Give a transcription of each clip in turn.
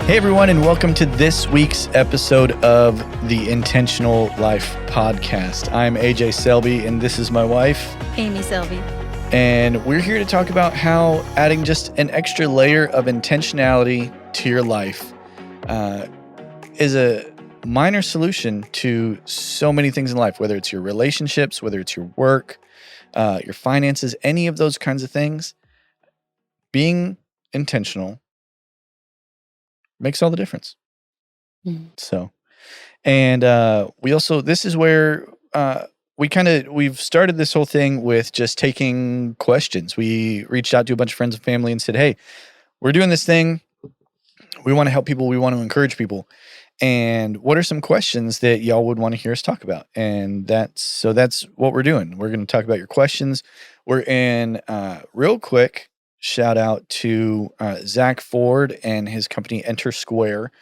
Hey everyone, and welcome to this week's episode of the Intentional Life Podcast. I'm AJ Selby, and this is my wife, Amy Selby. And we're here to talk about how adding just an extra layer of intentionality to your life is a minor solution to so many things in life, whether it's your relationships, whether it's your work, your finances, any of those kinds of things. Being intentional makes all the difference. So, and we also, this is where we've started this whole thing with just taking questions. We reached out to a bunch of friends and family and said, hey, we're doing this thing. We want to help people. We want to encourage people. And what are some questions that y'all would want to hear us talk about? And that's what we're doing. We're going to talk about your questions. We're in real quick. Shout out to Zach Ford and his company Enter Square,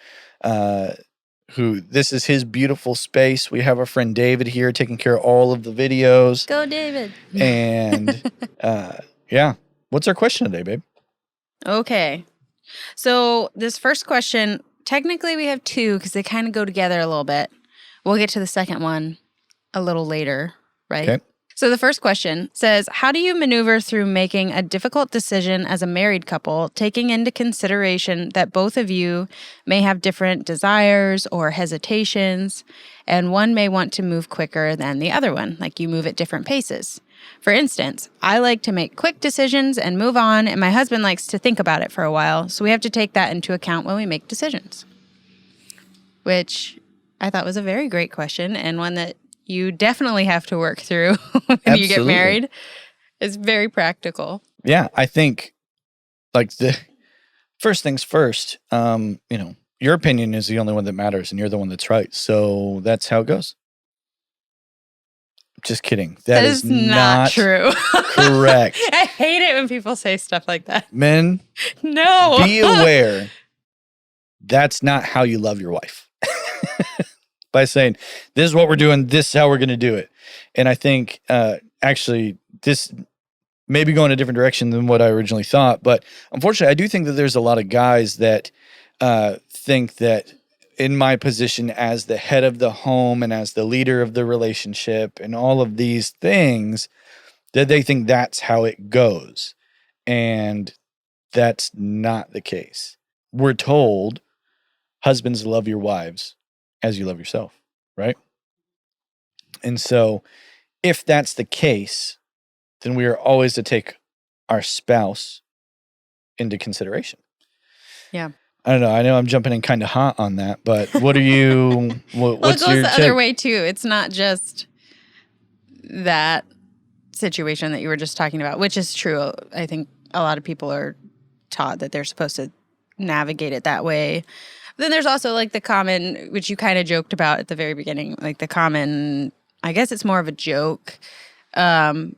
who this is his beautiful space. We have our friend David here taking care of all of the videos. Go, David. And yeah, what's our question today, babe? Okay. So this first question, technically we have two because they kind of go together a little bit. We'll get to the second one a little later, right? Okay. So the first question says, how do you maneuver through making a difficult decision as a married couple, taking into consideration that both of you may have different desires or hesitations, and one may want to move quicker than the other one, like you move at different paces? For instance, I like to make quick decisions and move on, and my husband likes to think about it for a while, so we have to take that into account when we make decisions. Which I thought was a very great question, and one that you definitely have to work through when you get married. It's very practical. Yeah, I think like the first things first, your opinion is the only one that matters and you're the one that's right. So that's how it goes. Just kidding. That is not true. Correct. I hate it when people say stuff like that. Men, no. Be aware that's not how you love your wife. By saying, this is what we're doing, this is how we're going to do it. And I think, actually, this may be going a different direction than what I originally thought. But unfortunately, I do think that there's a lot of guys that think that in my position as the head of the home and as the leader of the relationship and all of these things, that they think that's how it goes. And that's not the case. We're told, husbands, love your wives as you love yourself, right? And so if that's the case, then we are always to take our spouse into consideration. Yeah. I don't know. I know I'm jumping in kind of hot on that, but what are you, what's it goes your the other way too. It's not just that situation that you were just talking about, which is true. I think a lot of people are taught that they're supposed to navigate it that way. Then there's also like the common, which you kind of joked about at the very beginning, like the common, I guess it's more of a joke in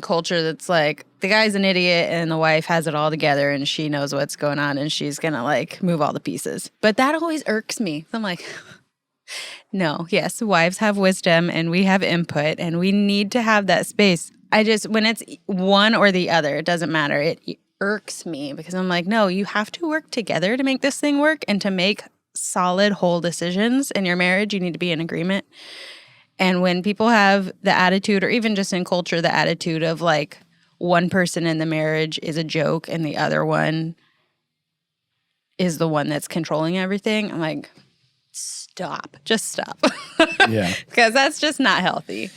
culture that's like the guy's an idiot and the wife has it all together and she knows what's going on and she's going to like move all the pieces. But that always irks me. I'm like, no, yes, wives have wisdom and we have input and we need to have that space. When it's one or the other, it doesn't matter. It irks me because I'm like, no, you have to work together to make this thing work, and to make solid whole decisions in your marriage, you need to be in agreement. And when people have the attitude, or even just in culture, the attitude of like one person in the marriage is a joke and the other one is the one that's controlling everything, I'm like, just stop. Yeah. Because that's just not healthy.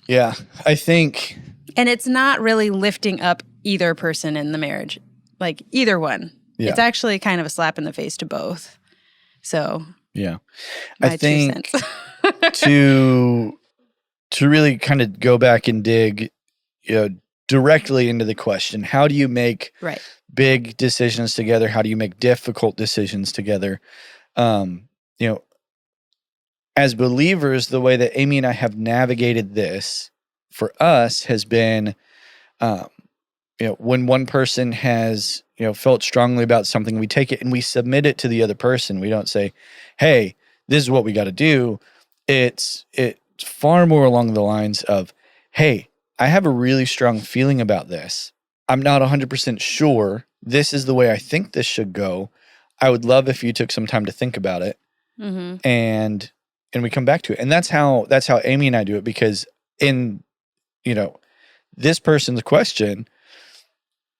Yeah, I think. And it's not really lifting up either person in the marriage, like either one. Yeah. It's actually kind of a slap in the face to both. So yeah, I think 2 cents. to really kind of go back and dig, directly into the question, how do you make big decisions together? How do you make difficult decisions together? As believers, the way that Amy and I have navigated this for us has been, when one person has, felt strongly about something, we take it and we submit it to the other person. We don't say, hey, this is what we got to do. It's far more along the lines of, hey, I have a really strong feeling about this. I'm not 100% sure. This is the way I think this should go. I would love if you took some time to think about it Mm-hmm. and we come back to it. And that's how Amy and I do it, because in, this person's question,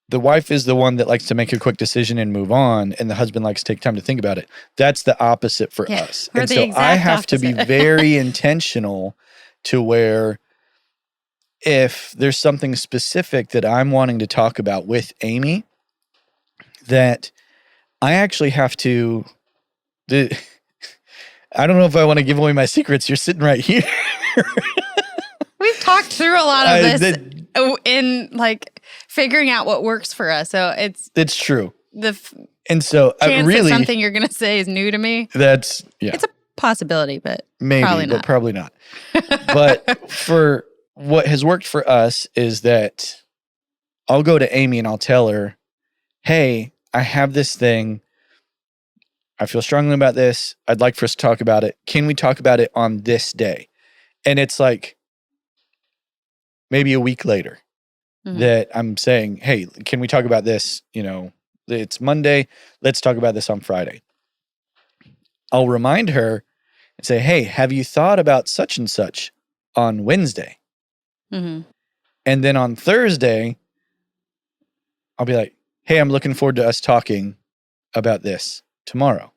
the wife is the one that likes to make a quick decision and move on, and the husband likes to take time to think about it. That's the opposite for us. We're And the so I exact have to be opposite. very intentional to where if there's something specific that I'm wanting to talk about with Amy, that I actually have to I don't know if I want to give away my secrets. You're sitting right here. We've talked through a lot of this in like figuring out what works for us. So it's true. The And so chance really, that something you're going to say is new to me. That's It's a possibility, but maybe, probably not. but probably not. But for what has worked for us is that I'll go to Amy and I'll tell her, hey, I have this thing. I feel strongly about this. I'd like for us to talk about it. Can we talk about it on this day? And it's like maybe a week later that I'm saying, hey, can we talk about this? It's Monday. Let's talk about this on Friday. I'll remind her and say, hey, have you thought about such and such on Wednesday? Mm-hmm. And then on Thursday, I'll be like, hey, I'm looking forward to us talking about this tomorrow,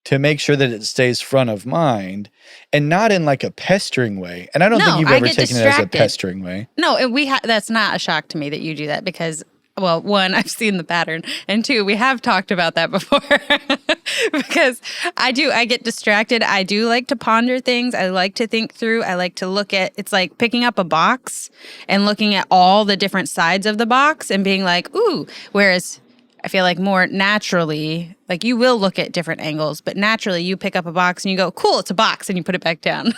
to make sure that it stays front of mind and not in like a pestering way. And I don't think you've ever taken it as a pestering way. No, that's not a shock to me that you do that because, well, one, I've seen the pattern, and two, we have talked about that before. Because I get distracted. I do like to ponder things. I like to think through. I like to look at, it's like picking up a box and looking at all the different sides of the box and being like, ooh, whereas I feel like more naturally, like you will look at different angles, but naturally you pick up a box and you go, cool, it's a box, and you put it back down.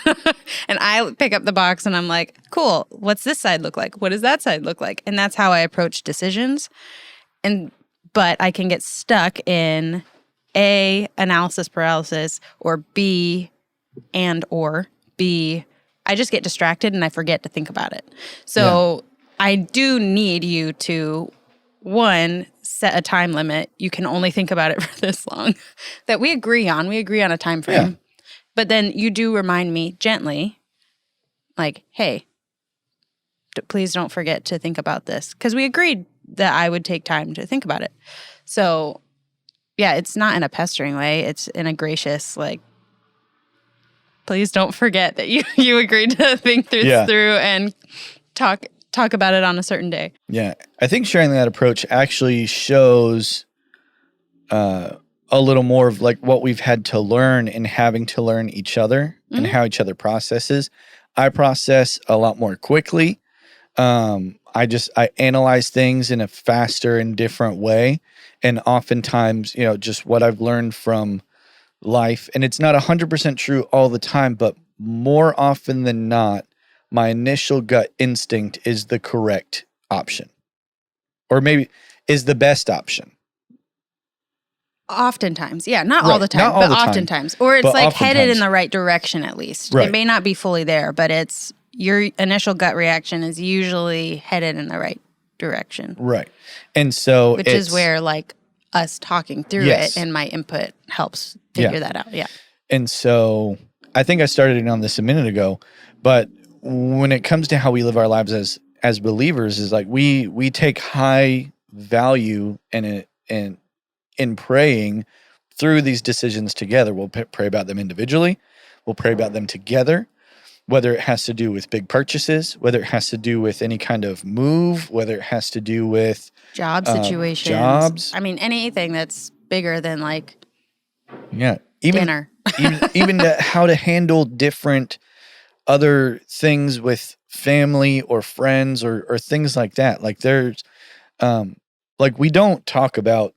And I pick up the box and I'm like, cool, what's this side look like? What does that side look like? And that's how I approach decisions. But I can get stuck in A, analysis paralysis, or B, or B, I just get distracted and I forget to think about it. So I do need you to, one, set a time limit. You can only think about it for this long that we agree on. We agree on a time frame. Yeah. But then you do remind me gently, like, hey, please don't forget to think about this. Because we agreed that I would take time to think about it. So, yeah, it's not in a pestering way. It's in a gracious, like, please don't forget that you agreed to think this through and talk about it on a certain day. Yeah. I think sharing that approach actually shows a little more of like what we've had to learn in having to learn each other and how each other processes. I process a lot more quickly. I analyze things in a faster and different way. And oftentimes, just what I've learned from life, and it's not 100% true all the time, but more often than not, my initial gut instinct is the correct option, or maybe is the best option. Oftentimes, yeah, not all the time, but oftentimes. Or it's like headed in the right direction at least. Right. It may not be fully there, but it's your initial gut reaction is usually headed in the right direction. Right. And so which is where like us talking through it and my input helps figure that out. Yeah. And so I think I started on this a minute ago, but when it comes to how we live our lives as believers, is like we take high value in praying through these decisions together. We'll pray about them individually. We'll pray about them together, whether it has to do with big purchases, whether it has to do with any kind of move, whether it has to do with job situations. Jobs. I mean, anything that's bigger than like dinner. even how to handle different other things with family or friends or things like that. Like there's, like we don't talk about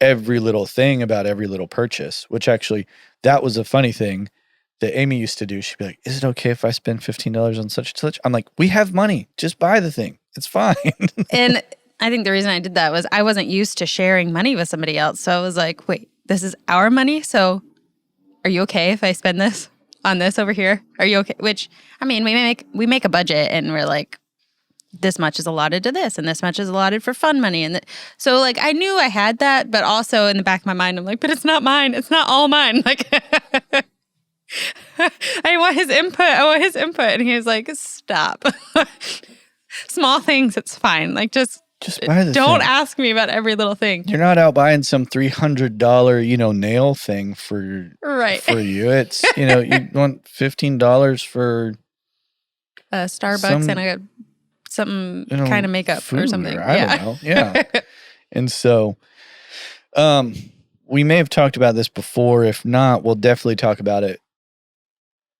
every little thing about every little purchase, which actually that was a funny thing that Amy used to do. She'd be like, is it okay if I spend $15 on such and such? I'm like, we have money. Just buy the thing. It's fine. And I think the reason I did that was I wasn't used to sharing money with somebody else. So I was like, wait, this is our money. So are you okay if I spend this on this over here? Are you okay? Which, I mean, we make a budget and we're like, this much is allotted to this and this much is allotted for fun money. And so like I knew I had that, but also in the back of my mind, I'm like, but it's not mine. It's not all mine. Like I want his input. And he was like, stop. Small things, it's fine. Like just buy the don't thing. ask me about every little thing. You're not out buying some $300, nail thing for you. It's, you want $15 for Starbucks and a something kind of makeup food or something. I don't know. Yeah. And so we may have talked about this before. If not, we'll definitely talk about it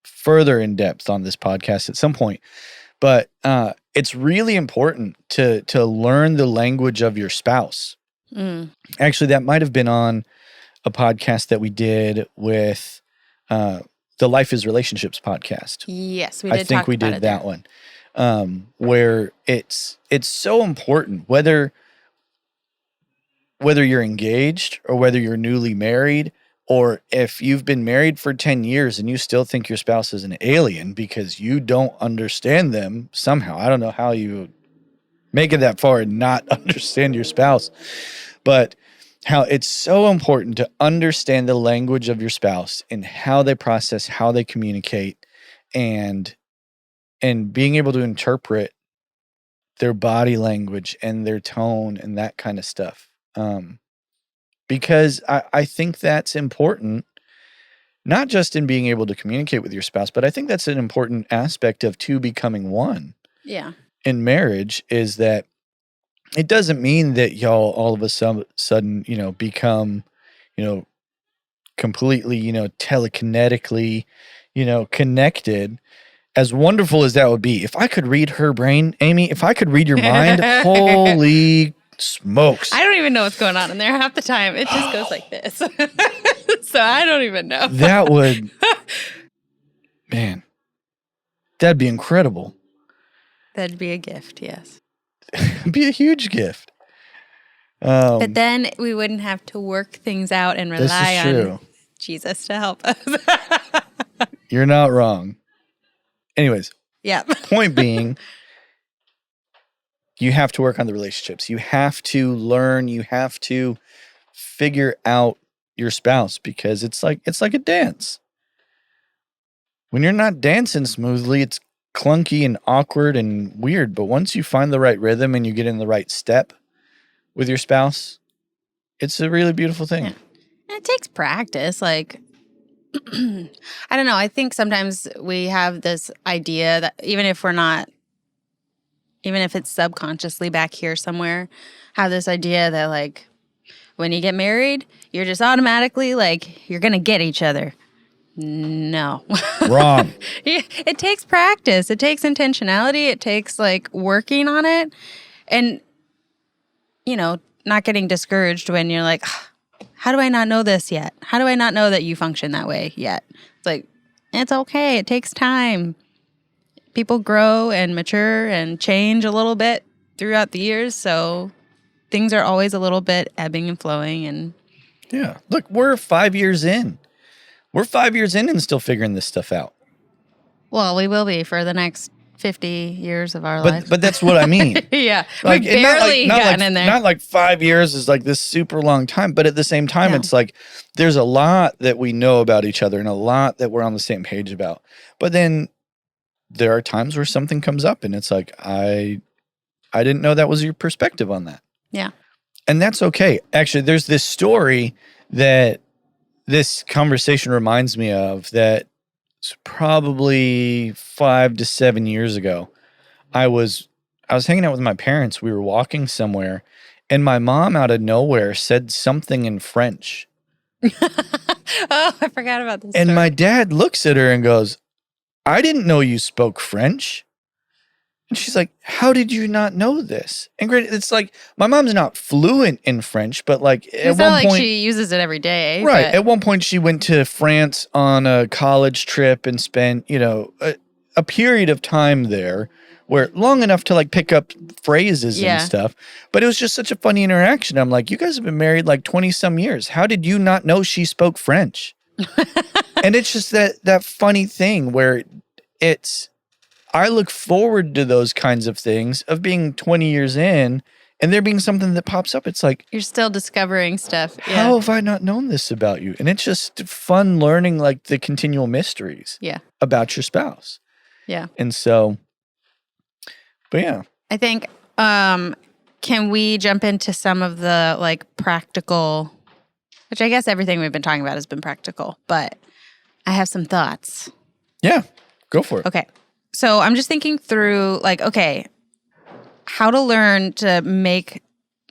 further in depth on this podcast at some point. But it's really important to learn the language of your spouse. Actually, that might have been on a podcast that we did with the Life is Relationships podcast. Yes, we did. I think we did that one. Where it's so important whether you're engaged or whether you're newly married, or if you've been married for 10 years and you still think your spouse is an alien because you don't understand them somehow. I don't know how you make it that far and not understand your spouse, but how it's so important to understand the language of your spouse and how they process, how they communicate, and being able to interpret their body language and their tone and that kind of stuff. Because I think that's important, not just in being able to communicate with your spouse, but I think that's an important aspect of two becoming one. Yeah. In marriage, is that it doesn't mean that y'all all of a sudden, become, completely, telekinetically, connected. As wonderful as that would be, if I could read her brain, Amy, if I could read your mind, holy smokes. I don't even know what's going on in there half the time. It just goes like this. So I don't even know. That would, man, that'd be incredible. That'd be a gift, yes. It'd be a huge gift. But then we wouldn't have to work things out and rely on Jesus to help us. You're not wrong. Anyways, yeah. Point being, you have to work on the relationships. You have to learn. You have to figure out your spouse, because it's like a dance. When you're not dancing smoothly, it's clunky and awkward and weird. But once you find the right rhythm and you get in the right step with your spouse, it's a really beautiful thing. Yeah. And it takes practice. Like, I don't know. I think sometimes we have this idea that even if it's subconsciously back here somewhere, have this idea that like when you get married, you're just automatically like, you're going to get each other. No. Wrong. It takes practice. It takes intentionality. It takes like working on it and, not getting discouraged when you're like, how do I not know this yet? How do I not know that you function that way yet? It's like, it's okay. It takes time. People grow and mature and change a little bit throughout the years. So things are always a little bit ebbing and flowing. And yeah, look, we're 5 years in. We're 5 years in and still figuring this stuff out. Well, we will be for the next 50 years of our life. But that's what I mean. Yeah. Like, We've barely gotten in there. Not like 5 years is like this super long time, but at the same time, It's like there's a lot that we know about each other and a lot that we're on the same page about. But then there are times where something comes up and it's like, I didn't know that was your perspective on that. Yeah. And that's okay. Actually, there's this story that this conversation reminds me of that probably 5 to 7 years ago. I was hanging out with my parents. We were walking somewhere and my mom out of nowhere said something in French. Oh, I forgot about this. And my dad looks at her and goes, I didn't know you spoke French. And she's like, how did you not know this? And great, it's like, my mom's not fluent in French, but like it's not like she uses it every day. Right. But At one point she went to France on a college trip and spent, a period of time there where long enough to like pick up phrases and stuff. But it was just such a funny interaction. I'm like, you guys have been married like 20 some years. How did you not know she spoke French? And it's just that funny thing where I look forward to those kinds of things of being 20 years in and there being something that pops up. It's like, You're still discovering stuff. how have I not known this about you? And it's just fun learning like the continual mysteries Yeah. about your spouse. Yeah. And so, but yeah. I think, can we jump into some of the like practical, which I guess everything we've been talking about has been practical, but I have some thoughts. Yeah, go for it. Okay. So I'm just thinking through like, okay, how to learn to make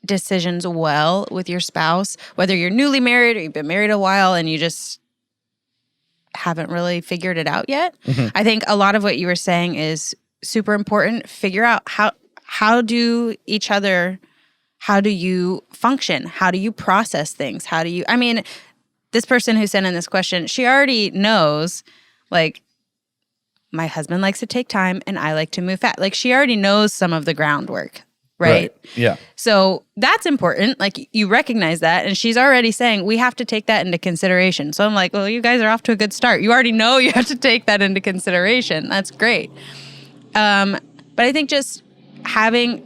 decisions well with your spouse, whether you're newly married or you've been married a while and you just haven't really figured it out yet. Mhm. I think a lot of what you were saying is super important. Figure out how do you function? How do you process things? I mean, this person who sent in this question, she already knows, like, my husband likes to take time and I like to move fast. Like, she already knows some of the groundwork, right? Yeah. So that's important. Like, you recognize that. And she's already saying, we have to take that into consideration. So I'm like, well, you guys are off to a good start. You already know you have to take that into consideration. That's great. But I think just having,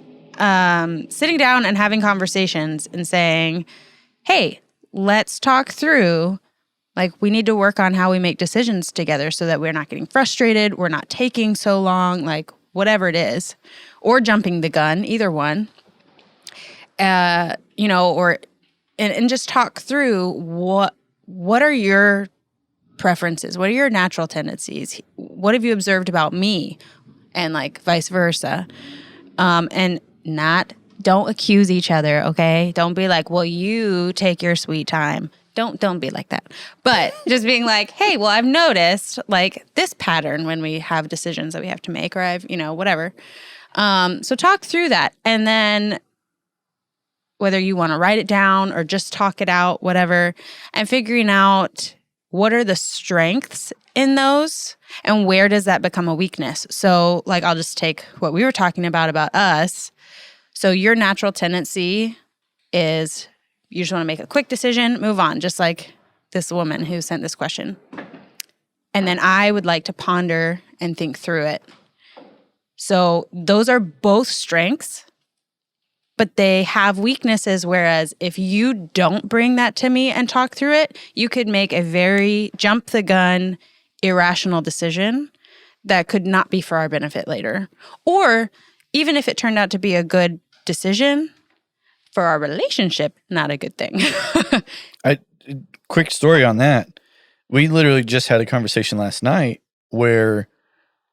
sitting down and having conversations and saying, hey, let's talk through, like, we need to work on how we make decisions together so that we're not getting frustrated, we're not taking so long, like, whatever it is, or jumping the gun, either one. And just talk through what are your preferences? What are your natural tendencies? What have you observed about me? And like vice versa. And don't accuse each other, okay? Don't be like, well, you take your sweet time. Don't be like that. But just being like, hey, well, I've noticed like this pattern when we have decisions that we have to make, or whatever. So talk through that. And then whether you want to write it down or just talk it out, whatever, and figuring out what are the strengths in those and where does that become a weakness. So like, I'll just take what we were talking about us. So your natural tendency is you just want to make a quick decision, move on, just like this woman who sent this question. And then I would like to ponder and think through it. So those are both strengths, but they have weaknesses, whereas if you don't bring that to me and talk through it, you could make a very jump the gun, irrational decision that could not be for our benefit later. Or even if it turned out to be a good decision for our relationship, not a good thing. Quick story on that. We literally just had a conversation last night where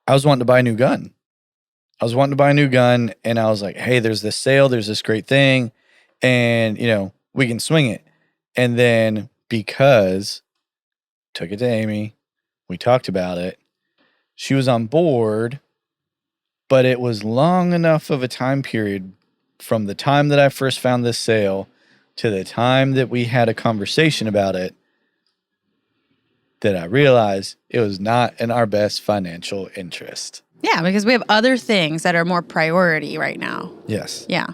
I was wanting to buy a new gun. And I was like, hey, there's this sale, there's this great thing, and, we can swing it. And then because took it to Amy, we talked about it, she was on board, but it was long enough of a time period from the time that I first found this sale to the time that we had a conversation about it that I realized it was not in our best financial interest. Yeah, because we have other things that are more priority right now. Yes. Yeah.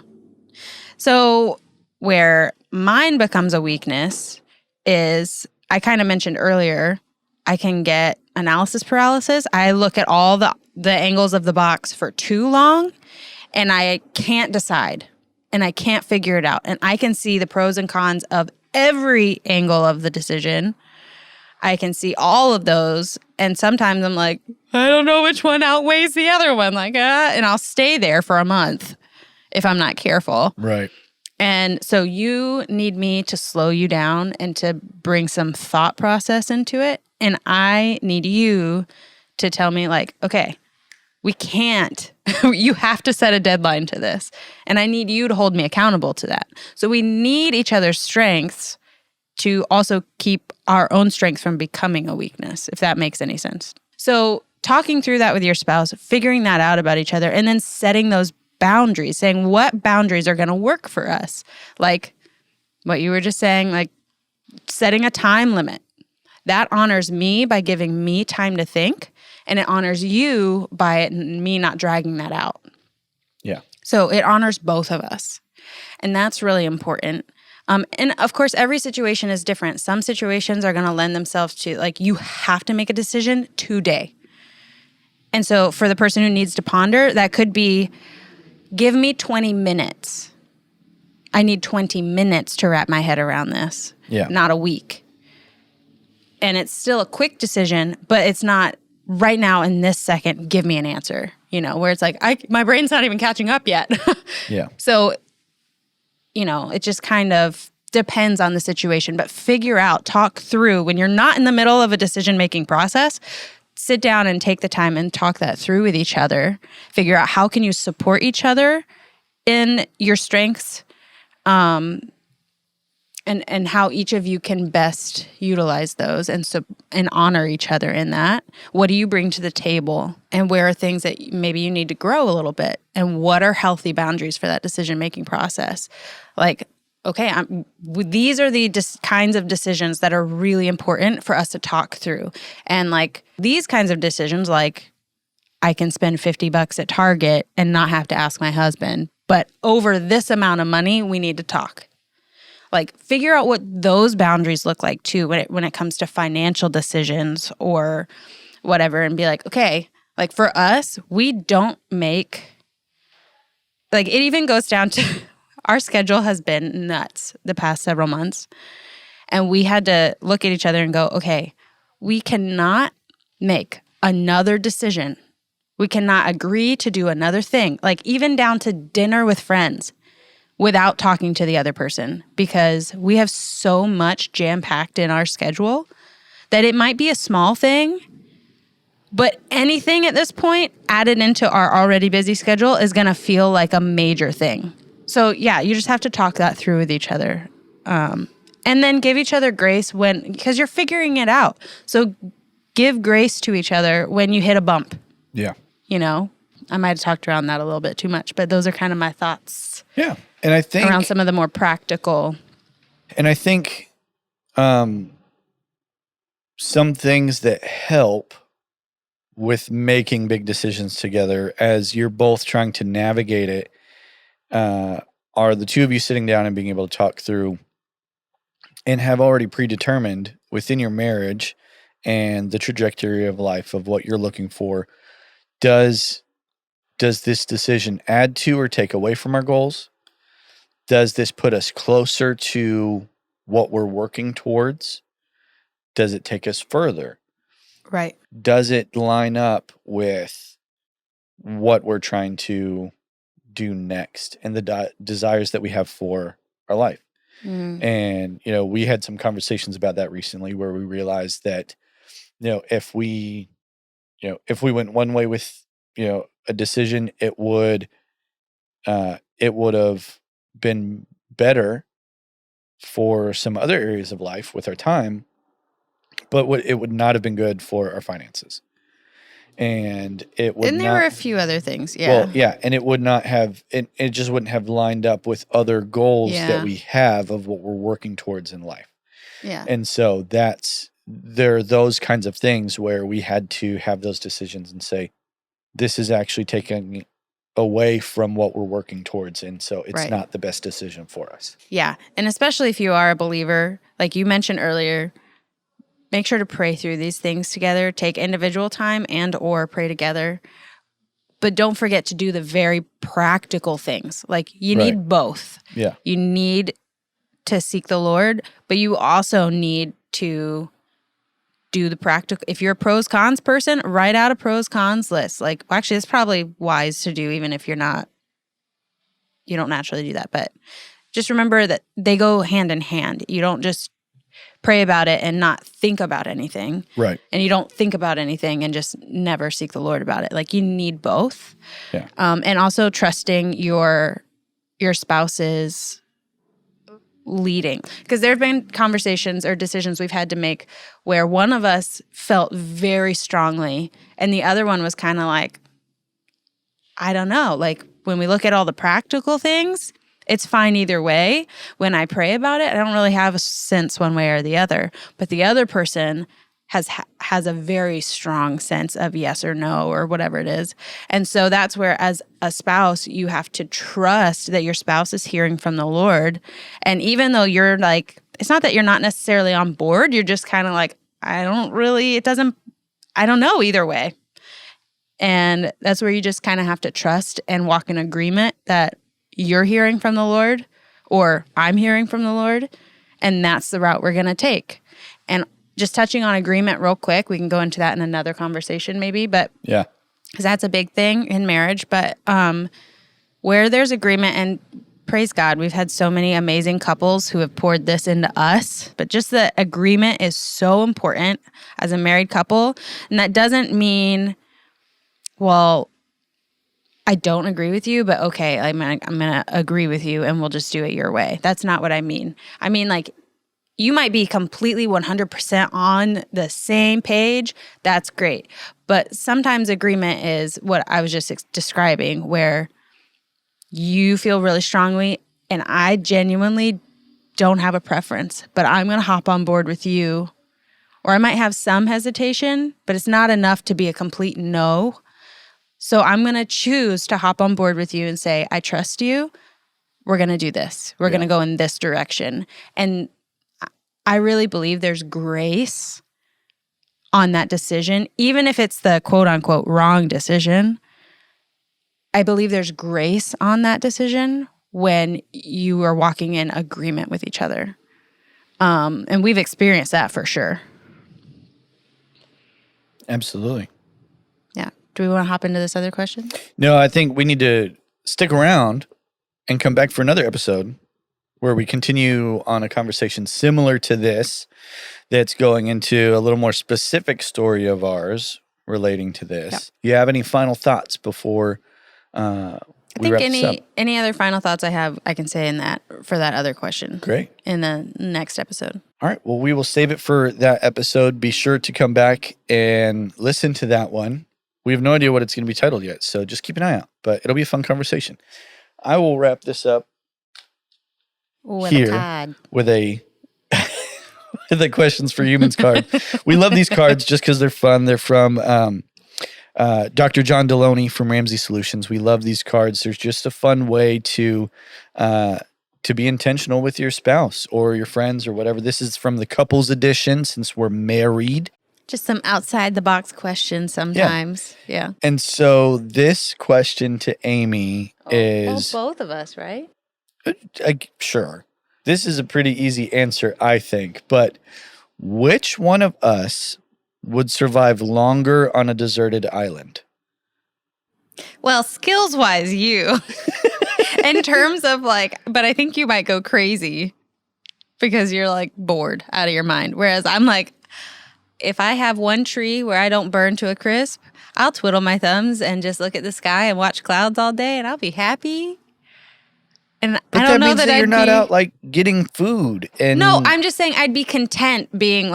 So where mine becomes a weakness is, I kind of mentioned earlier, I can get analysis paralysis. I look at all the angles of the box for too long and I can't decide and I can't figure it out. And I can see the pros and cons of every angle of the decision. I can see all of those. And sometimes I'm like, I don't know which one outweighs the other one. Like, and I'll stay there for a month if I'm not careful. Right. And so you need me to slow you down and to bring some thought process into it. And I need you to tell me like, okay, we can't, you have to set a deadline to this. And I need you to hold me accountable to that. So we need each other's strengths to also keep our own strengths from becoming a weakness, if that makes any sense. So talking through that with your spouse, figuring that out about each other, and then setting those boundaries, saying what boundaries are going to work for us. Like what you were just saying, like setting a time limit. That honors me by giving me time to think, and it honors you by me not dragging that out. Yeah. So it honors both of us. And that's really important. And of course, every situation is different. Some situations are going to lend themselves to, like, you have to make a decision today. And so for the person who needs to ponder, that could be, give me 20 minutes. I need 20 minutes to wrap my head around this, not a week. And it's still a quick decision, but it's not right now in this second, give me an answer, where it's like, my brain's not even catching up yet. Yeah. So, it just kind of depends on the situation, but figure out, talk through when you're not in the middle of a decision-making process. Sit down and take the time and talk that through with each other. Figure out how can you support each other in your strengths, and how each of you can best utilize those and honor each other in that. What do you bring to the table, and where are things that maybe you need to grow a little bit, and what are healthy boundaries for that decision-making process? Like, okay, these are the kinds of decisions that are really important for us to talk through. And like these kinds of decisions, like I can spend $50 at Target and not have to ask my husband, but over this amount of money, we need to talk. Like figure out what those boundaries look like too when it comes to financial decisions or whatever, and be like, okay, like for us, we don't make, like it even goes down to our schedule has been nuts the past several months. And we had to look at each other and go, okay, we cannot make another decision. We cannot agree to do another thing, like even down to dinner with friends, without talking to the other person, because we have so much jam-packed in our schedule that it might be a small thing, but anything at this point added into our already busy schedule is going to feel like a major thing. So yeah, you just have to talk that through with each other. And then give each other grace because you're figuring it out. So give grace to each other when you hit a bump. Yeah. I might have talked around that a little bit too much, but those are kind of my thoughts. Yeah. And I think around some of the more practical. And I think some things that help with making big decisions together as you're both trying to navigate it are the two of you sitting down and being able to talk through and have already predetermined within your marriage and the trajectory of life of what you're looking for. Does this decision add to or take away from our goals? Does this put us closer to what we're working towards? Does it take us further? Right. Does it line up with what we're trying to do next and the desires that we have for our life? And, we had some conversations about that recently where we realized that, if we went one way with, a decision, it would have been better for some other areas of life with our time, but it would not have been good for our finances. And it would and there were a few other things. Yeah. Well, yeah. And it would not have, it just wouldn't have lined up with other goals that we have of what we're working towards in life. Yeah. And so there are those kinds of things where we had to have those decisions and say, this is actually taking away from what we're working towards. And so it's not the best decision for us. Yeah. And especially if you are a believer, like you mentioned earlier, make sure to pray through these things together. Take individual time and or pray together. But don't forget to do the very practical things. Like you need both. Yeah. You need to seek the Lord, but you also need to do the practical. If you're a pros cons person, write out a pros cons list. Like, well, actually, it's probably wise to do even if you don't naturally do that. But just remember that they go hand in hand. You don't just pray about it and not think about anything. Right. And you don't think about anything and just never seek the Lord about it. Like you need both. Yeah. And also trusting your spouse's leading. Because there have been conversations or decisions we've had to make where one of us felt very strongly and the other one was kind of like, I don't know. Like when we look at all the practical things, it's fine either way. When I pray about it, I don't really have a sense one way or the other. But the other person has a very strong sense of yes or no or whatever it is. And so that's where as a spouse, you have to trust that your spouse is hearing from the Lord. And even though you're like, it's not that you're not necessarily on board, you're just kind of like, I don't know either way. And that's where you just kind of have to trust and walk in agreement that you're hearing from the Lord or I'm hearing from the Lord. And that's the route we're going to take. And just touching on agreement real quick, we can go into that in another conversation maybe, but Yeah. because that's a big thing in marriage. But where there's agreement, and praise God, we've had so many amazing couples who have poured this into us, but just the agreement is so important as a married couple. And that doesn't mean, well, I don't agree with you, but okay, I'm gonna agree with you and we'll just do it your way. That's not what I mean. I mean, like, you might be completely 100% on the same page. That's great. But sometimes agreement is what I was just describing, where you feel really strongly and I genuinely don't have a preference, but I'm going to hop on board with you. Or I might have some hesitation, but it's not enough to be a complete no. So I'm going to choose to hop on board with you and say, I trust you. We're going to do this. We're going to go in this direction. And I really believe there's grace on that decision, even if it's the quote unquote wrong decision. I believe there's grace on that decision when you are walking in agreement with each other. And we've experienced that for sure. Absolutely. Yeah. Do we want to hop into this other question? No, I think we need to stick around and come back for another episode where we continue on a conversation similar to this that's going into a little more specific story of ours relating to this. Yep. You have any final thoughts before I think any other final thoughts I have, I can say in that for that other question. Great. In the next episode. All right. Well, we will save it for that episode. Be sure to come back and listen to that one. We have no idea what it's going to be titled yet, so just keep an eye out. But it'll be a fun conversation. I will wrap this up with a the questions for humans card. We love these cards just because they're fun. They're from Dr. John Deloney from Ramsey Solutions. We love these cards. There's just a fun way to be intentional with your spouse or your friends or whatever. This is from the couples edition since we're married. Just some outside the box questions sometimes. Yeah. And so this question to Amy is... both of us, right? Sure. This is a pretty easy answer, I think. But which one of us would survive longer on a deserted island? Well, skills-wise, you. In terms of but I think you might go crazy because you're bored out of your mind. Whereas I'm if I have one tree where I don't burn to a crisp, I'll twiddle my thumbs and just look at the sky and watch clouds all day and I'll be happy. And but I don't know means that you're not out getting food. And no, I'm just saying I'd be content being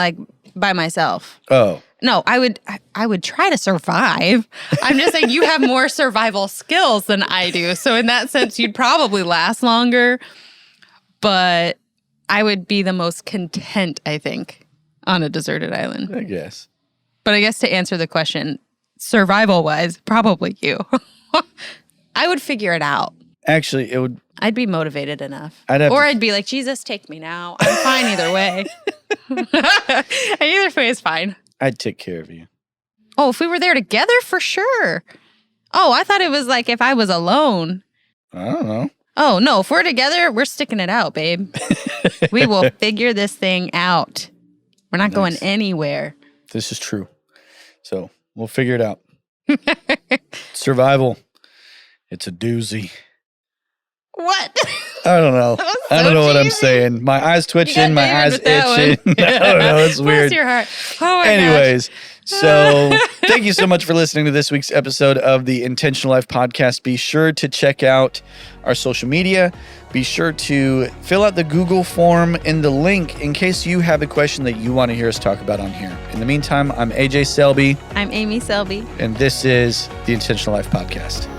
by myself. Oh. No, I would try to survive. I'm just saying you have more survival skills than I do. So in that sense, you'd probably last longer. But I would be the most content, I think, on a deserted island. I guess. But I guess to answer the question, survival-wise, probably you. I would figure it out. Actually, it would... I'd be motivated enough. I'd be like, Jesus, take me now. I'm fine either way. Either way is fine. I'd take care of you. Oh, if we were there together, for sure. Oh, I thought it was if I was alone. I don't know. Oh, no. If we're together, we're sticking it out, babe. We will figure this thing out. We're not going anywhere. This is true. So we'll figure it out. Survival. It's a doozy. What? I don't know. I don't know what I'm saying. My eyes twitching, my eyes itching. I don't know. It's weird. Bless your heart. Oh my Anyways, so thank you so much for listening to this week's episode of the Intentional Life Podcast. Be sure to check out our social media. Be sure to fill out the Google form in the link in case you have a question that you want to hear us talk about on here. In the meantime, I'm AJ Selby. I'm Amy Selby. And this is the Intentional Life Podcast.